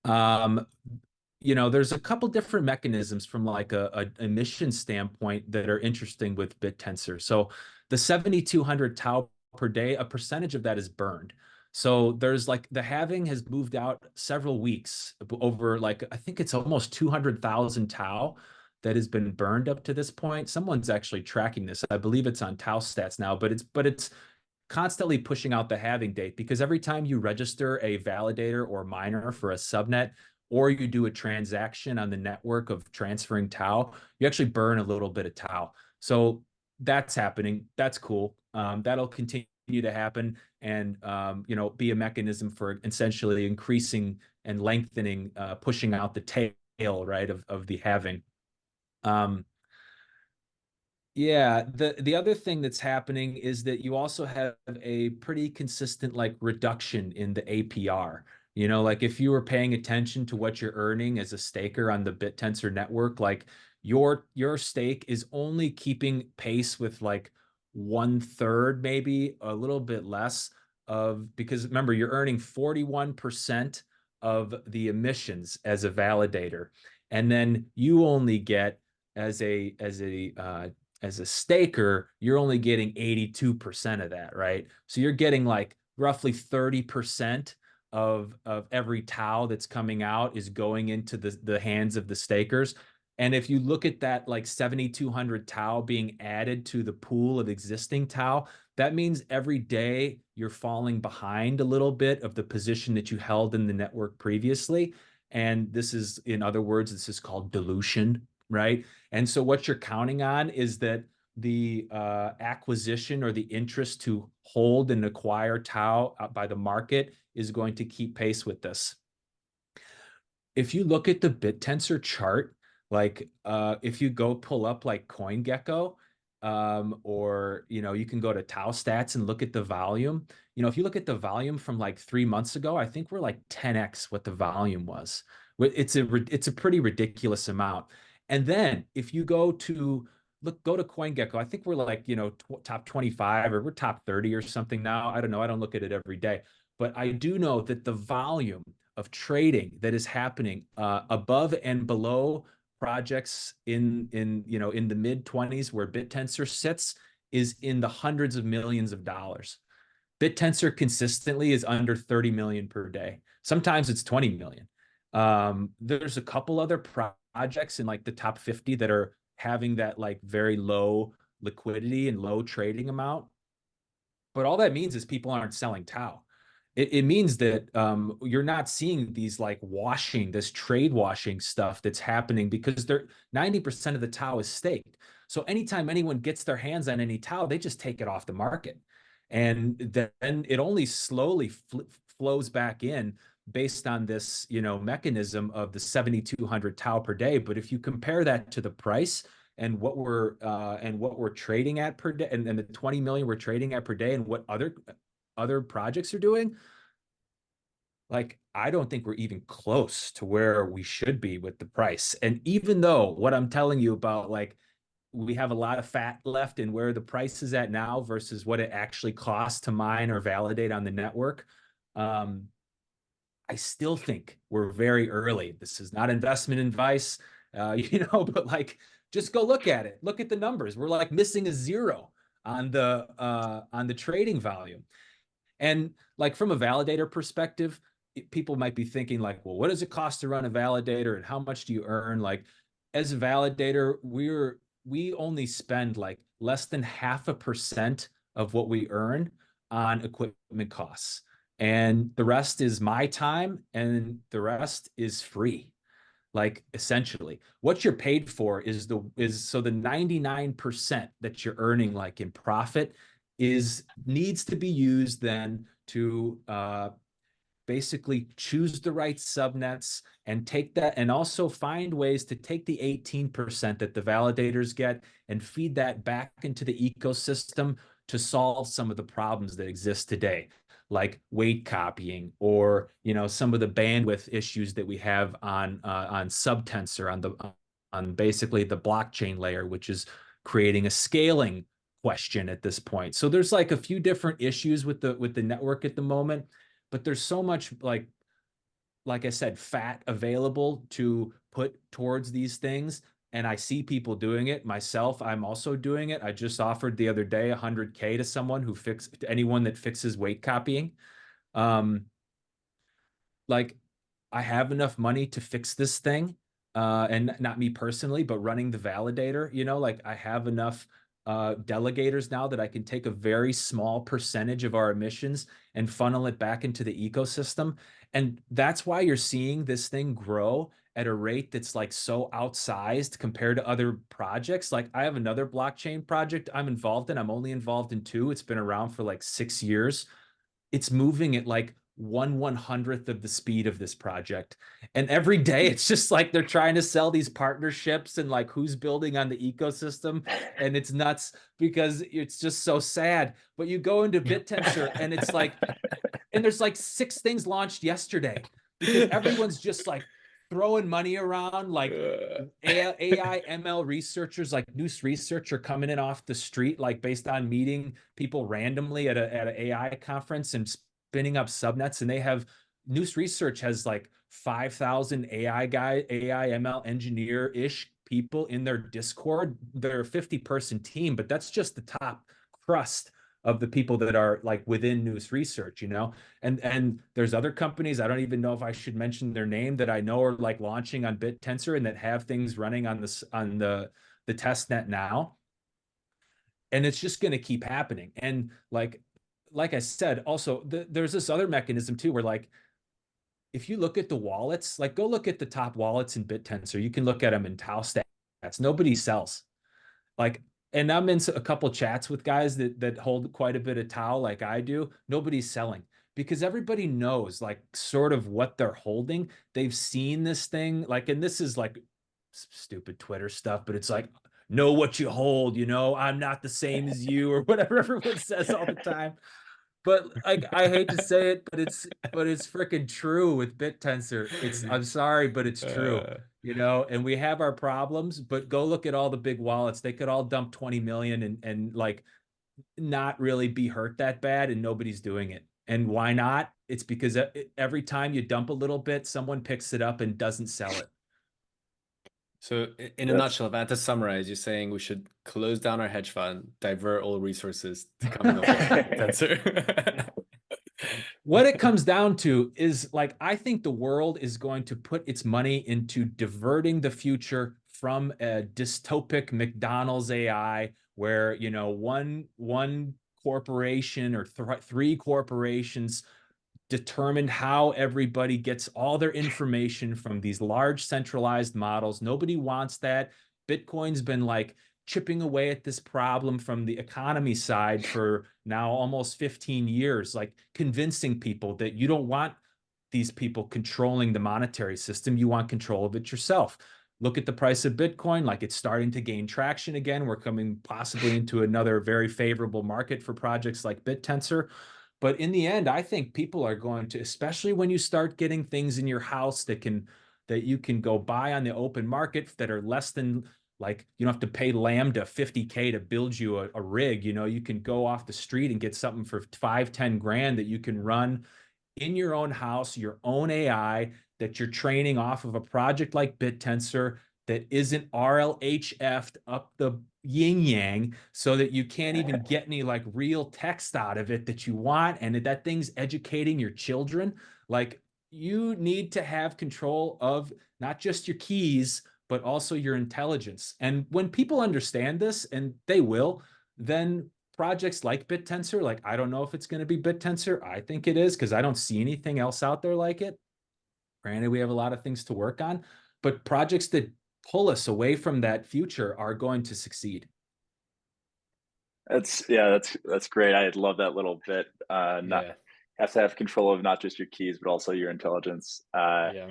There's a couple different mechanisms from like a emission standpoint that are interesting with Bittensor. So the 7,200 tau per day, a percentage of that is burned. So there's like the halving has moved out several weeks over, like, I think it's almost 200,000 tau that has been burned up to this point. Someone's actually tracking this. I believe it's on tau stats now, but it's constantly pushing out the halving date, because every time you register a validator or miner for a subnet, or you do a transaction on the network of transferring tau, you actually burn a little bit of tau. So that's happening. That's cool. That'll continue to happen and be a mechanism for essentially increasing and lengthening, pushing out the tail, right, of the halving. Yeah, the other thing that's happening is that you also have a pretty consistent like reduction in the APR. Like if you were paying attention to what you're earning as a staker on the Bittensor network, like your stake is only keeping pace with like 1/3, maybe a little bit less because remember, you're earning 41% of the emissions as a validator. And then you only get as a staker, you're only getting 82% of that, right? So you're getting like roughly 30% of every tau that's coming out is going into the hands of the stakers. And if you look at that, like 7,200 tau being added to the pool of existing tau, that means every day you're falling behind a little bit of the position that you held in the network previously. And this is, in other words, this is called dilution, right? And so what you're counting on is that the acquisition or the interest to hold and acquire tau by the market is going to keep pace with this. If you look at the Bittensor chart, like if you go pull up like CoinGecko, or you can go to tau stats and look at the volume. If you look at the volume from like 3 months ago, I think we're like 10x what the volume was. It's a pretty ridiculous amount. And then if you go to CoinGecko, I think we're like, top 25 or we're top 30 or something now. I don't know. I don't look at it every day, but I do know that the volume of trading that is happening above and below projects in the mid 20s where Bittensor sits is in the hundreds of millions of dollars. Bittensor consistently is under 30 million per day. Sometimes it's 20 million. There's a couple other projects in like the top 50 that are having that like very low liquidity and low trading amount. But all that means is people aren't selling tau. It means that you're not seeing these like this trade washing stuff that's happening because 90% of the tau is staked. So anytime anyone gets their hands on any tau, they just take it off the market. And then it only slowly flows back in based on this, mechanism of the 7,200 tau per day. But if you compare that to the price and what we're trading at per day, and the 20 million we're trading at per day, and what other projects are doing, like, I don't think we're even close to where we should be with the price. And even though what I'm telling you about, like, we have a lot of fat left in where the price is at now versus what it actually costs to mine or validate on the network, I still think we're very early. This is not investment advice, but like, just go look at it. Look at the numbers. We're like missing a zero on the trading volume. And like from a validator perspective, people might be thinking like, well, what does it cost to run a validator and how much do you earn? Like as a validator, we only spend like less than 0.5% of what we earn on equipment costs. And the rest is my time and the rest is free. Like essentially what you're paid for is the 99% that you're earning like in profit needs to be used then to basically choose the right subnets and take that, and also find ways to take the 18% that the validators get and feed that back into the ecosystem to solve some of the problems that exist today, like weight copying, or some of the bandwidth issues that we have on Subtensor, on basically the blockchain layer, which is creating a scaling question at this point. So there's like a few different issues with the network at the moment, but there's so much like I said, fat available to put towards these things. And I see people doing it myself. I'm also doing it. I just offered the other day $100K to anyone that fixes weight copying. Like I have enough money to fix this thing, and not me personally, but running the validator, like I have enough delegators now that I can take a very small percentage of our emissions and funnel it back into the ecosystem. And that's why you're seeing this thing grow at a rate that's like so outsized compared to other projects. Like I have another blockchain project I'm involved in. I'm only involved in two. It's been around for like 6 years. It's moving at like 1/100th of the speed of this project. And every day it's just like they're trying to sell these partnerships and like who's building on the ecosystem. And it's nuts because it's just so sad. But you go into Bittensor and it's like, and there's like 6 things launched yesterday because everyone's just like throwing money around, like AI ML researchers, like Noose Research are coming in off the street, like based on meeting people randomly at an AI conference and spinning up subnets. And they have Noose Research has like 5,000 AI ML engineer-ish people in their Discord. They're a 50-person team, but that's just the top crust of the people that are like within Noose Research, and there's other companies, I don't even know if I should mention their name, that I know are like launching on Bittensor and that have things running on the test net now. And it's just going to keep happening. And like I said, also there's this other mechanism too, where like, if you look at the wallets, like go look at the top wallets in Bittensor, you can look at them in Tau stats. Nobody sells. Like, and I'm in a couple chats with guys that hold quite a bit of Tau like I do. Nobody's selling because everybody knows like sort of what they're holding. They've seen this thing, like, and this is like stupid Twitter stuff, but it's like, know what you hold, I'm not the same as you, or whatever everyone says all the time. But like, I hate to say it, but it's freaking true with Bittensor. I'm sorry, but it's true. And we have our problems, but go look at all the big wallets. They could all dump 20 million and like not really be hurt that bad, and nobody's doing it. And why not? It's because every time you dump a little bit, someone picks it up and doesn't sell it. So in a nutshell, if I had to summarize, you're saying we should close down our hedge fund, divert all resources to coming up with Bittensor. What it comes down to is like, I think the world is going to put its money into diverting the future from a dystopic McDonald's AI where, one corporation or 3 corporations determined how everybody gets all their information from these large centralized models. Nobody wants that. Bitcoin's been like chipping away at this problem from the economy side for now almost 15 years, like convincing people that you don't want these people controlling the monetary system. You want control of it yourself. Look at the price of Bitcoin, like it's starting to gain traction again. We're coming possibly into another very favorable market for projects like Bittensor. But in the end, I think people are going to, especially when you start getting things in your house that you can go buy on the open market that are less than, like, you don't have to pay Lambda 50K to build you a rig. You can go off the street and get something for 5-10 grand that you can run in your own house, your own AI that you're training off of a project like Bittensor that isn't RLHF'd up the yin yang so that you can't even get any like real text out of it that you want, and that thing's educating your children. Like, you need to have control of not just your keys, but also your intelligence. And when people understand this, and they will, then projects like Bittensor, like, I don't know if it's going to be Bittensor. I think it is because I don't see anything else out there like it. Granted, we have a lot of things to work on, but projects that pull us away from that future are going to succeed. That's great. I love that little bit. Not Yeah. have to have control of not just your keys, but also your intelligence. Yeah.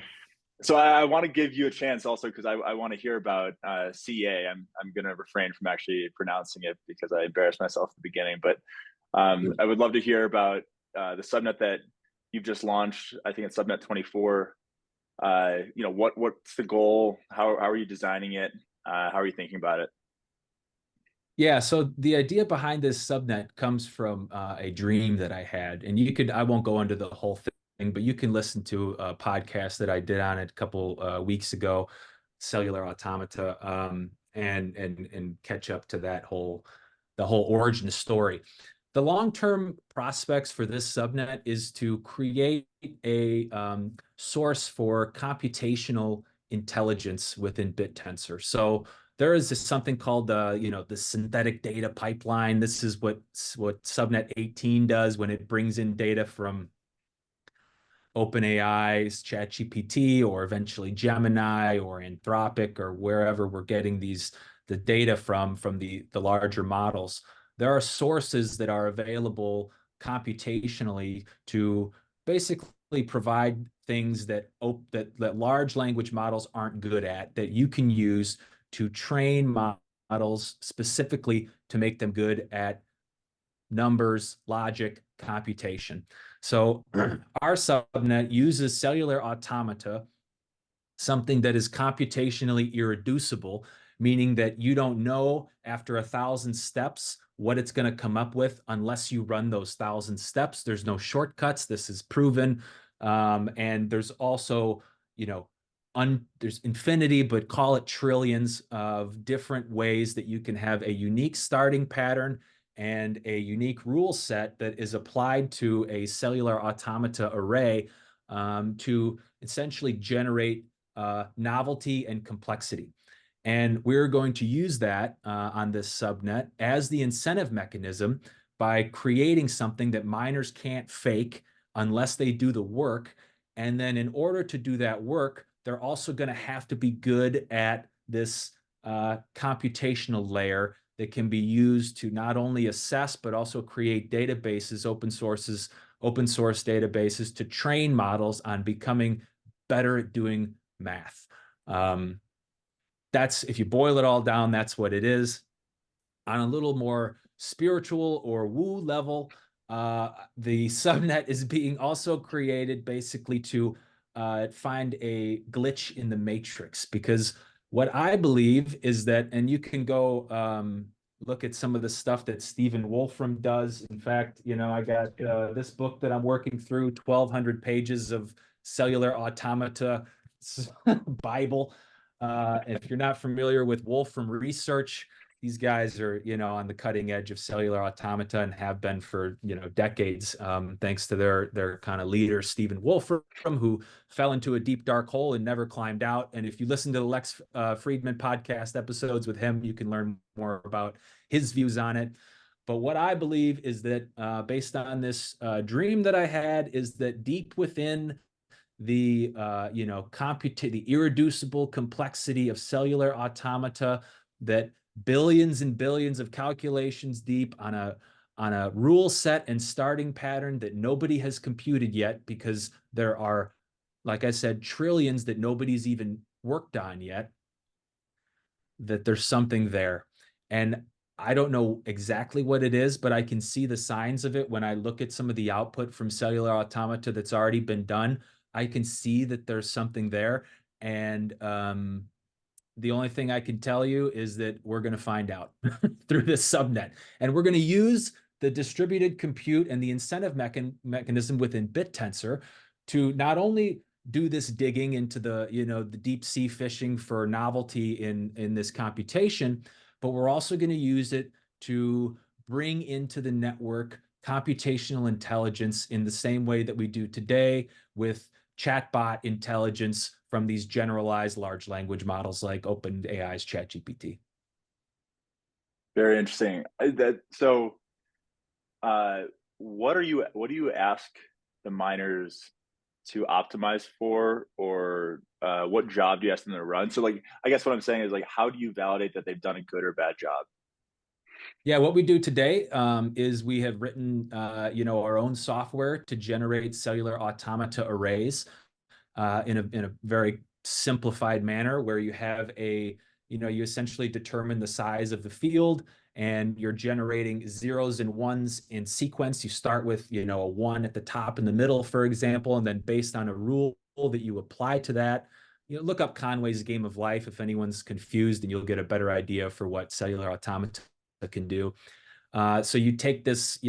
So I want to give you a chance also because I want to hear about CA. I'm going to refrain from actually pronouncing it because I embarrassed myself at the beginning. But I would love to hear about the subnet that you've just launched. I think it's subnet 24. What's the goal? How are you designing it? How are you thinking about it? Yeah, so the idea behind this subnet comes from a dream that I had, and I won't go into the whole thing, but you can listen to a podcast that I did on it a couple weeks ago, Cellular Automata, and catch up to the whole origin story. The long-term prospects for this subnet is to create a source for computational intelligence within Bittensor. So there is something called the synthetic data pipeline. This is what subnet 18 does when it brings in data from OpenAI's ChatGPT or eventually Gemini or Anthropic or wherever we're getting the data from the larger models. There are sources that are available computationally to basically provide things that large language models aren't good at, that you can use to train models specifically to make them good at numbers, logic, computation. So our subnet uses cellular automata, something that is computationally irreducible, meaning that you don't know after 1,000 steps what it's going to come up with unless you run those 1,000 steps. There's no shortcuts. This is proven. And there's also, there's infinity, but call it trillions of different ways that you can have a unique starting pattern and a unique rule set that is applied to a cellular automata array to essentially generate novelty and complexity. And we're going to use that on this subnet as the incentive mechanism by creating something that miners can't fake unless they do the work. And then in order to do that work, they're also going to have to be good at this computational layer that can be used to not only assess, but also create databases, open source databases to train models on becoming better at doing math. That's, if you boil it all down, that's what it is. On a little more spiritual or woo level, the subnet is being also created basically to find a glitch in the matrix, because what I believe is that, and you can go look at some of the stuff that Stephen Wolfram does. In fact, I got this book that I'm working through, 1,200 pages of cellular automata Bible. If you're not familiar with Wolfram research, these guys are, on the cutting edge of cellular automata and have been for, decades, thanks to their kind of leader, Stephen Wolfram, who fell into a deep, dark hole and never climbed out. And if you listen to the Lex Friedman podcast episodes with him, you can learn more about his views on it. But what I believe is that based on this dream that I had, is that deep within the the irreducible complexity of cellular automata, that billions and billions of calculations deep on a rule set and starting pattern that nobody has computed yet, because there are, like I said, trillions that nobody's even worked on yet, that there's something there. And I don't know exactly what it is, but I can see the signs of it when I look at some of the output from cellular automata that's already been done. I can see that there's something there. And the only thing I can tell you is that we're going to find out through this subnet. And we're going to use the distributed compute and the incentive mechanism within Bittensor to not only do this digging into the, the deep sea fishing for novelty in this computation, but we're also going to use it to bring into the network computational intelligence in the same way that we do today with chatbot intelligence from these generalized large language models like OpenAI's ChatGPT. Very interesting. What do you ask the miners to optimize for, or what job do you ask them to run? So like, I guess what I'm saying is like, how do you validate that they've done a good or bad job? Yeah, what we do today is we have written, our own software to generate cellular automata arrays in a very simplified manner, where you have you essentially determine the size of the field, and you're generating zeros and ones in sequence. You start with, a one at the top in the middle, for example, and then based on a rule that you apply to that, look up Conway's Game of Life if anyone's confused, and you'll get a better idea for what cellular automata can do. So you take this,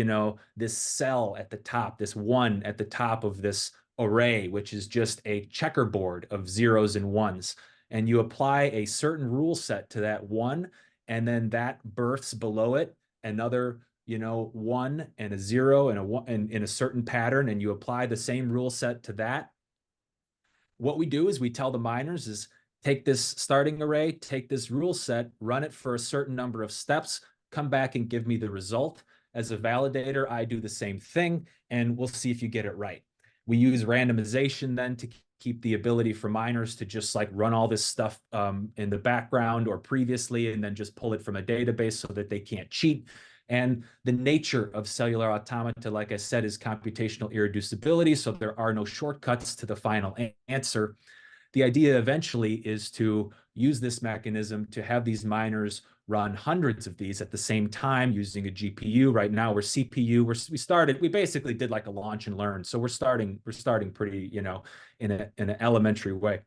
this cell at the top, this one at the top of this array, which is just a checkerboard of zeros and ones, and you apply a certain rule set to that one, and then that births below it another, one and a zero and a one and in a certain pattern, and you apply the same rule set to that. What we do is we tell the miners is take this starting array, take this rule set, run it for a certain number of steps, come back and give me the result. As a validator, I do the same thing, and we'll see if you get it right. We use randomization then to keep the ability for miners to just like run all this stuff in the background or previously, and then just pull it from a database so that they can't cheat. And the nature of cellular automata, like I said, is computational irreducibility. So there are no shortcuts to the final answer. The idea eventually is to use this mechanism to have these miners run hundreds of these at the same time using a GPU. Right now we're CPU. We basically did like a launch and learn. So we're starting pretty, in an elementary way.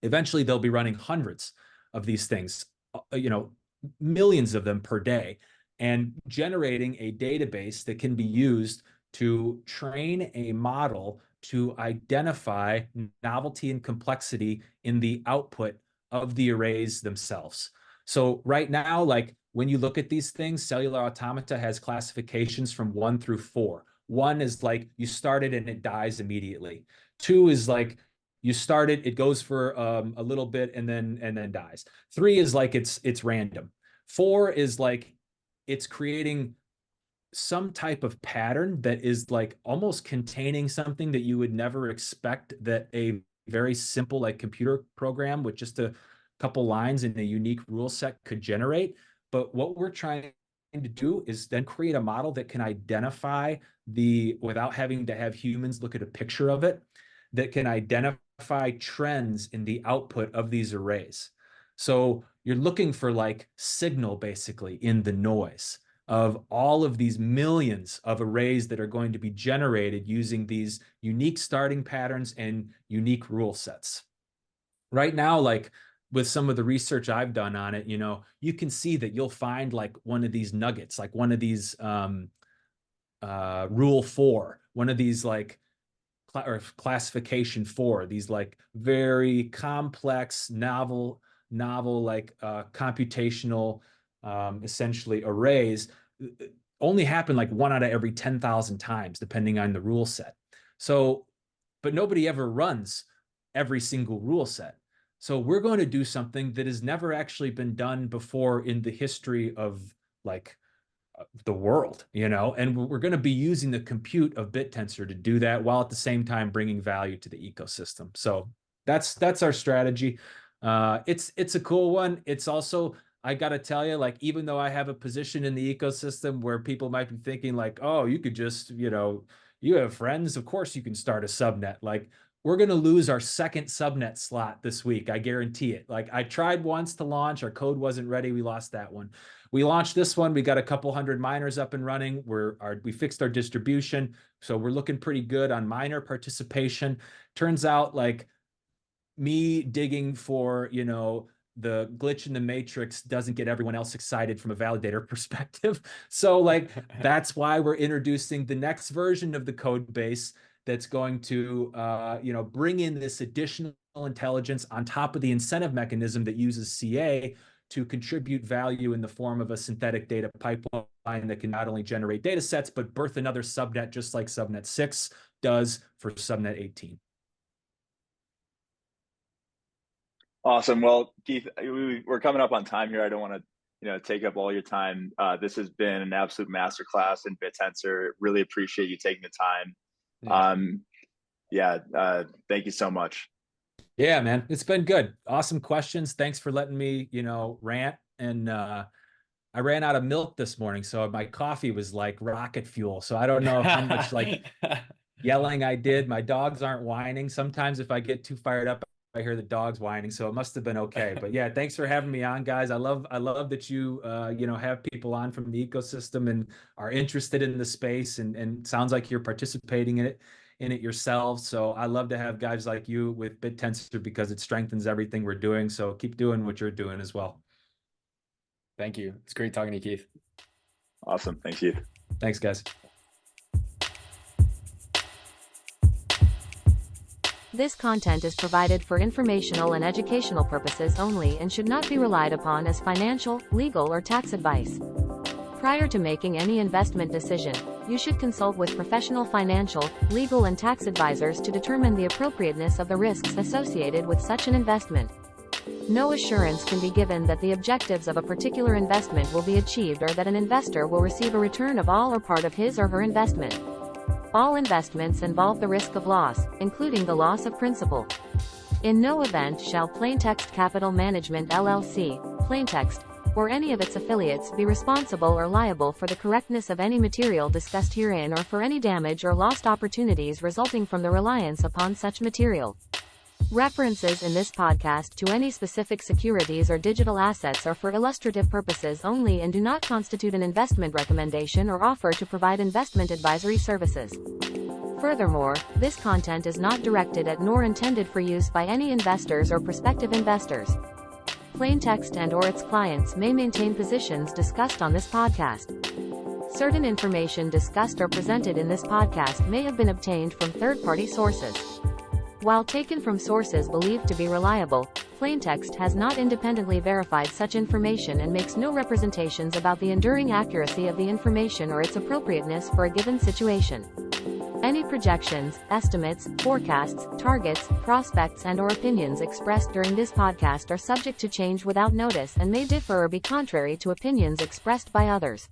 Eventually they'll be running hundreds of these things, millions of them per day, and generating a database that can be used to train a model to identify novelty and complexity in the output of the arrays themselves. So right now, like when you look at these things, cellular automata has classifications from 1 through 4. 1 is like you start it and it dies immediately. 2 is like you start it, it goes for a little bit and then dies. 3 is like it's random. 4 is like it's creating some type of pattern that is like almost containing something that you would never expect that a very simple like computer program with just a couple lines in a unique rule set could generate. But what we're trying to do is then create a model that can identify without having to have humans look at a picture of it, that can identify trends in the output of these arrays. So you're looking for like signal basically in the noise of all of these millions of arrays that are going to be generated using these unique starting patterns and unique rule sets. Right now, like with some of the research I've done on it, you can see that you'll find like one of these nuggets, like one of these rule 4, one of these like or classification 4, these like very complex, novel like computational essentially arrays only happen like 1 out of every 10,000 times, depending on the rule set. So, but nobody ever runs every single rule set. So we're going to do something that has never actually been done before in the history of like the world, and we're going to be using the compute of Bittensor to do that while at the same time bringing value to the ecosystem. So that's our strategy. It's a cool one. It's also, I got to tell you, like, even though I have a position in the ecosystem where people might be thinking like, oh, you could just, you have friends, of course you can start a subnet. Like, we're going to lose our second subnet slot this week. I guarantee it. Like, I tried once to launch, our code wasn't ready. We lost that one. We launched this one. We got a couple hundred miners up and running. We fixed our distribution. So we're looking pretty good on miner participation. Turns out like me digging for, the glitch in the matrix doesn't get everyone else excited from a validator perspective. So like, that's why we're introducing the next version of the code base that's going to, bring in this additional intelligence on top of the incentive mechanism that uses CA to contribute value in the form of a synthetic data pipeline that can not only generate data sets, but birth another subnet, just like subnet 6 does for subnet 18. Awesome. Well, Keith, we're coming up on time here. I don't want to, take up all your time. This has been an absolute masterclass in Bittensor. Really appreciate you taking the time. Thank you so much. Yeah, man, it's been good. Awesome questions. Thanks for letting me, rant. And I ran out of milk this morning, so my coffee was like rocket fuel. So I don't know how much like yelling I did. My dogs aren't whining. Sometimes if I get too fired up, I hear the dogs whining, so it must have been okay. But yeah, thanks for having me on, guys. I love that you have people on from the ecosystem and are interested in the space, and sounds like you're participating in it yourselves. So I love to have guys like you with Bittensor because it strengthens everything we're doing. So keep doing what you're doing as well. Thank you. It's great talking to you, Keith. Awesome. Thanks, Keith. Thanks, guys. This content is provided for informational and educational purposes only and should not be relied upon as financial, legal, or tax advice. Prior to making any investment decision, you should consult with professional financial, legal, and tax advisors to determine the appropriateness of the risks associated with such an investment. No assurance can be given that the objectives of a particular investment will be achieved or that an investor will receive a return of all or part of his or her investment. All investments involve the risk of loss, including the loss of principal. In no event shall Plaintext Capital Management LLC, Plaintext, or any of its affiliates be responsible or liable for the correctness of any material discussed herein or for any damage or lost opportunities resulting from the reliance upon such material. References in this podcast to any specific securities or digital assets are for illustrative purposes only and do not constitute an investment recommendation or offer to provide investment advisory services. Furthermore, this content is not directed at nor intended for use by any investors or prospective investors. Plaintext and/or its clients may maintain positions discussed on this podcast. Certain information discussed or presented in this podcast may have been obtained from third-party sources. While taken from sources believed to be reliable, Plaintext has not independently verified such information and makes no representations about the enduring accuracy of the information or its appropriateness for a given situation. Any projections, estimates, forecasts, targets, prospects, and/or opinions expressed during this podcast are subject to change without notice and may differ or be contrary to opinions expressed by others.